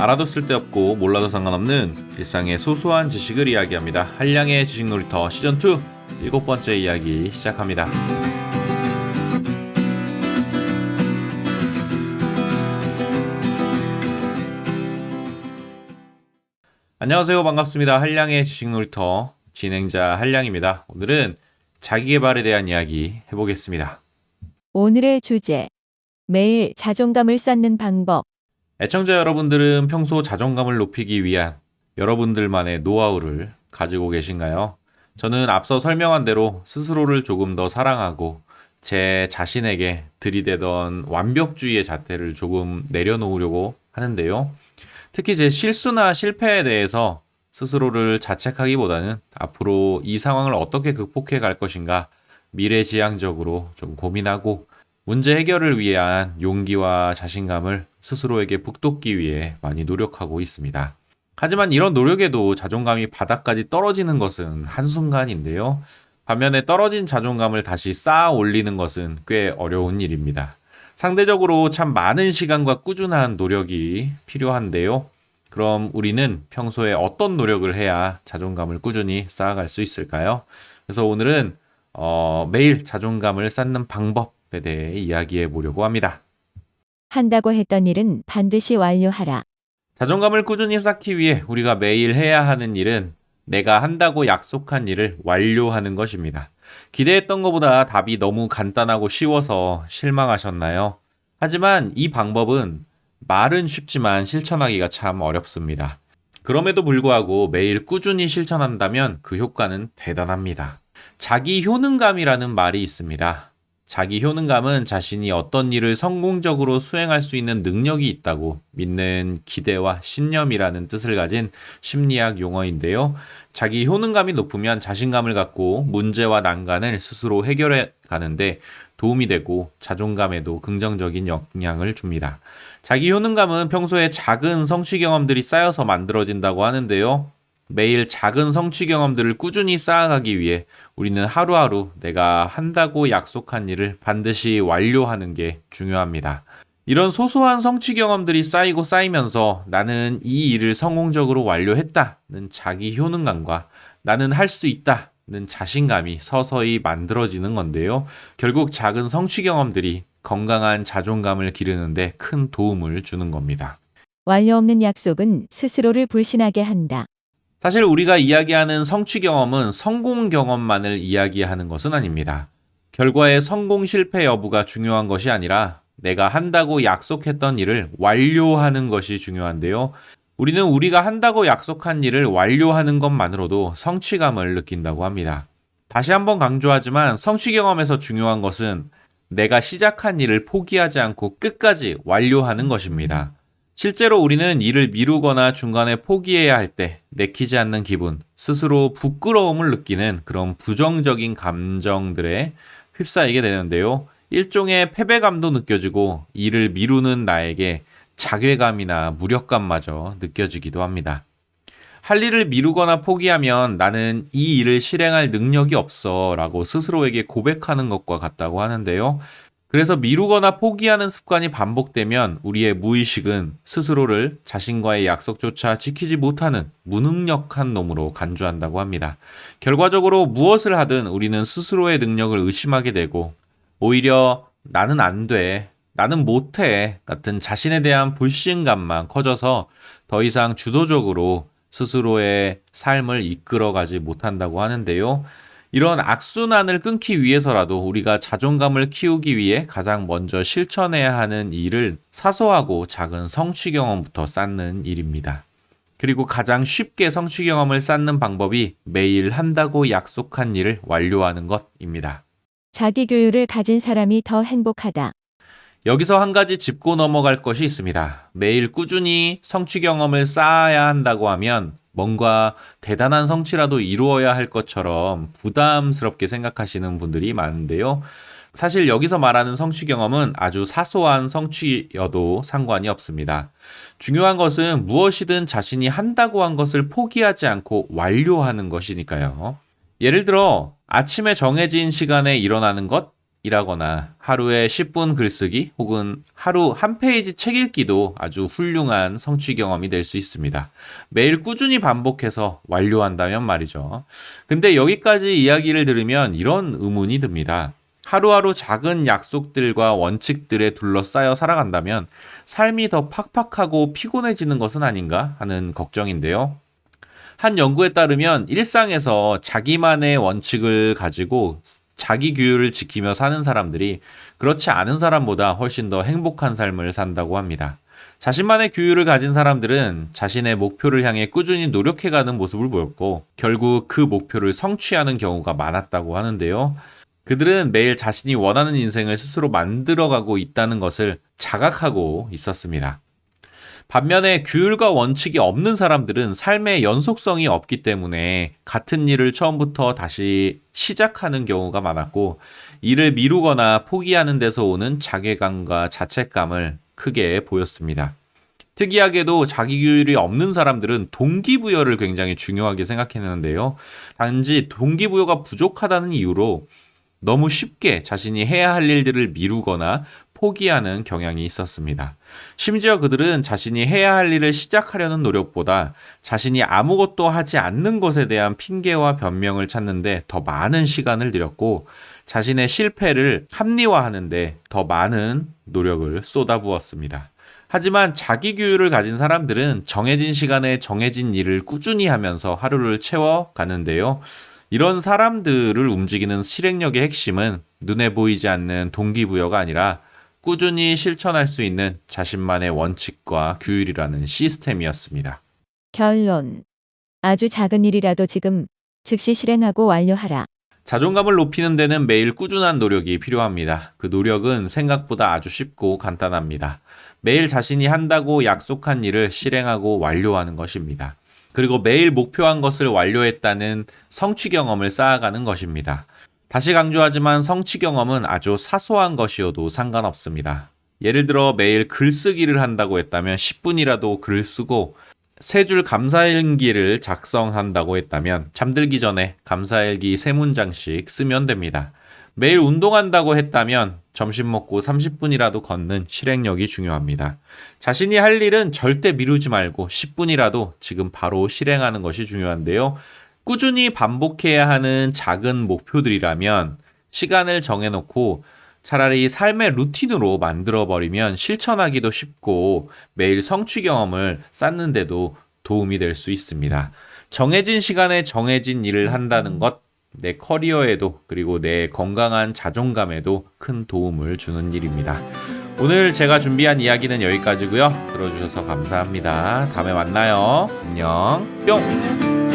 알아도 쓸데없고 몰라도 상관없는 일상의 소소한 지식을 이야기합니다. 한량의 지식놀이터 시즌2 7번째 이야기 시작합니다. 안녕하세요. 반갑습니다. 한량의 지식놀이터 진행자 한량입니다. 오늘은 자기계발에 대한 이야기 해보겠습니다. 오늘의 주제, 매일 자존감을 쌓는 방법. 애청자 여러분들은 평소 자존감을 높이기 위한 여러분들만의 노하우를 가지고 계신가요? 저는 앞서 설명한 대로 스스로를 조금 더 사랑하고 제 자신에게 들이대던 완벽주의의 잣대를 조금 내려놓으려고 하는데요. 특히 제 실수나 실패에 대해서 스스로를 자책하기보다는 앞으로 이 상황을 어떻게 극복해 갈 것인가 미래지향적으로 좀 고민하고 문제 해결을 위한 용기와 자신감을 스스로에게 북돋기 위해 많이 노력하고 있습니다. 하지만 이런 노력에도 자존감이 바닥까지 떨어지는 것은 한순간인데요. 반면에 떨어진 자존감을 다시 쌓아 올리는 것은 꽤 어려운 일입니다. 상대적으로 참 많은 시간과 꾸준한 노력이 필요한데요. 그럼 우리는 평소에 어떤 노력을 해야 자존감을 꾸준히 쌓아갈 수 있을까요? 그래서 오늘은 매일 자존감을 쌓는 방법에 대해 이야기해 보려고 합니다. 한다고 했던 일은 반드시 완료하라. 자존감을 꾸준히 쌓기 위해 우리가 매일 해야 하는 일은 내가 한다고 약속한 일을 완료하는 것입니다. 기대했던 것보다 답이 너무 간단하고 쉬워서 실망하셨나요? 하지만 이 방법은 말은 쉽지만 실천하기가 참 어렵습니다. 그럼에도 불구하고 매일 꾸준히 실천한다면 그 효과는 대단합니다. 자기 효능감이라는 말이 있습니다. 자기 효능감은 자신이 어떤 일을 성공적으로 수행할 수 있는 능력이 있다고 믿는 기대와 신념이라는 뜻을 가진 심리학 용어인데요. 자기 효능감이 높으면 자신감을 갖고 문제와 난관을 스스로 해결해 가는데 도움이 되고 자존감에도 긍정적인 영향을 줍니다. 자기 효능감은 평소에 작은 성취 경험들이 쌓여서 만들어진다고 하는데요. 매일 작은 성취 경험들을 꾸준히 쌓아가기 위해 우리는 하루하루 내가 한다고 약속한 일을 반드시 완료하는 게 중요합니다. 이런 소소한 성취 경험들이 쌓이고 쌓이면서 나는 이 일을 성공적으로 완료했다는 자기 효능감과 나는 할 수 있다는 자신감이 서서히 만들어지는 건데요. 결국 작은 성취 경험들이 건강한 자존감을 기르는데 큰 도움을 주는 겁니다. 완료 없는 약속은 스스로를 불신하게 한다. 사실 우리가 이야기하는 성취 경험은 성공 경험만을 이야기하는 것은 아닙니다. 결과의 성공 실패 여부가 중요한 것이 아니라 내가 한다고 약속했던 일을 완료하는 것이 중요한데요. 우리는 우리가 한다고 약속한 일을 완료하는 것만으로도 성취감을 느낀다고 합니다. 다시 한번 강조하지만 성취 경험에서 중요한 것은 내가 시작한 일을 포기하지 않고 끝까지 완료하는 것입니다. 실제로 우리는 일을 미루거나 중간에 포기해야 할 때 내키지 않는 기분, 스스로 부끄러움을 느끼는 그런 부정적인 감정들에 휩싸이게 되는데요. 일종의 패배감도 느껴지고 일을 미루는 나에게 자괴감이나 무력감마저 느껴지기도 합니다. 할 일을 미루거나 포기하면 나는 이 일을 실행할 능력이 없어 라고 스스로에게 고백하는 것과 같다고 하는데요. 그래서 미루거나 포기하는 습관이 반복되면 우리의 무의식은 스스로를 자신과의 약속조차 지키지 못하는 무능력한 놈으로 간주한다고 합니다. 결과적으로 무엇을 하든 우리는 스스로의 능력을 의심하게 되고 오히려 나는 안 돼, 나는 못해 같은 자신에 대한 불신감만 커져서 더 이상 주도적으로 스스로의 삶을 이끌어가지 못한다고 하는데요. 이런 악순환을 끊기 위해서라도 우리가 자존감을 키우기 위해 가장 먼저 실천해야 하는 일을 사소하고 작은 성취 경험부터 쌓는 일입니다. 그리고 가장 쉽게 성취 경험을 쌓는 방법이 매일 한다고 약속한 일을 완료하는 것입니다. 자기 교율을 가진 사람이 더 행복하다. 여기서 한 가지 짚고 넘어갈 것이 있습니다. 매일 꾸준히 성취 경험을 쌓아야 한다고 하면 뭔가 대단한 성취라도 이루어야 할 것처럼 부담스럽게 생각하시는 분들이 많은데요. 사실 여기서 말하는 성취 경험은 아주 사소한 성취여도 상관이 없습니다. 중요한 것은 무엇이든 자신이 한다고 한 것을 포기하지 않고 완료하는 것이니까요. 예를 들어 아침에 정해진 시간에 일어나는 것, 일하거나 하루에 10분 글쓰기 혹은 하루 한 페이지 책 읽기도 아주 훌륭한 성취 경험이 될 수 있습니다. 매일 꾸준히 반복해서 완료한다면 말이죠. 근데 여기까지 이야기를 들으면 이런 의문이 듭니다. 하루하루 작은 약속들과 원칙들에 둘러싸여 살아간다면 삶이 더 팍팍하고 피곤해지는 것은 아닌가 하는 걱정인데요. 한 연구에 따르면 일상에서 자기만의 원칙을 가지고 자기 규율을 지키며 사는 사람들이 그렇지 않은 사람보다 훨씬 더 행복한 삶을 산다고 합니다. 자신만의 규율을 가진 사람들은 자신의 목표를 향해 꾸준히 노력해가는 모습을 보였고 결국 그 목표를 성취하는 경우가 많았다고 하는데요. 그들은 매일 자신이 원하는 인생을 스스로 만들어가고 있다는 것을 자각하고 있었습니다. 반면에 규율과 원칙이 없는 사람들은 삶의 연속성이 없기 때문에 같은 일을 처음부터 다시 시작하는 경우가 많았고 일을 미루거나 포기하는 데서 오는 자괴감과 자책감을 크게 보였습니다. 특이하게도 자기 규율이 없는 사람들은 동기부여를 굉장히 중요하게 생각했는데요. 단지 동기부여가 부족하다는 이유로 너무 쉽게 자신이 해야 할 일들을 미루거나 포기하는 경향이 있었습니다. 심지어 그들은 자신이 해야 할 일을 시작하려는 노력보다 자신이 아무것도 하지 않는 것에 대한 핑계와 변명을 찾는데 더 많은 시간을 들였고 자신의 실패를 합리화하는데 더 많은 노력을 쏟아부었습니다. 하지만 자기 규율을 가진 사람들은 정해진 시간에 정해진 일을 꾸준히 하면서 하루를 채워가는데요. 이런 사람들을 움직이는 실행력의 핵심은 눈에 보이지 않는 동기부여가 아니라 꾸준히 실천할 수 있는 자신만의 원칙과 규율이라는 시스템이었습니다. 결론. 아주 작은 일이라도 지금 즉시 실행하고 완료하라. 자존감을 높이는 데는 매일 꾸준한 노력이 필요합니다. 그 노력은 생각보다 아주 쉽고 간단합니다. 매일 자신이 한다고 약속한 일을 실행하고 완료하는 것입니다. 그리고 매일 목표한 것을 완료했다는 성취 경험을 쌓아가는 것입니다. 다시 강조하지만 성취 경험은 아주 사소한 것이어도 상관없습니다. 예를 들어 매일 글쓰기를 한다고 했다면 10분이라도 글을 쓰고 3줄 감사일기를 작성한다고 했다면 잠들기 전에 감사일기 3문장씩 쓰면 됩니다. 매일 운동한다고 했다면 점심 먹고 30분이라도 걷는 실행력이 중요합니다. 자신이 할 일은 절대 미루지 말고 10분이라도 지금 바로 실행하는 것이 중요한데요. 꾸준히 반복해야 하는 작은 목표들이라면 시간을 정해놓고 차라리 삶의 루틴으로 만들어버리면 실천하기도 쉽고 매일 성취 경험을 쌓는데도 도움이 될 수 있습니다. 정해진 시간에 정해진 일을 한다는 것, 내 커리어에도 그리고 내 건강한 자존감에도 큰 도움을 주는 일입니다. 오늘 제가 준비한 이야기는 여기까지고요. 들어주셔서 감사합니다. 다음에 만나요. 안녕. 뿅!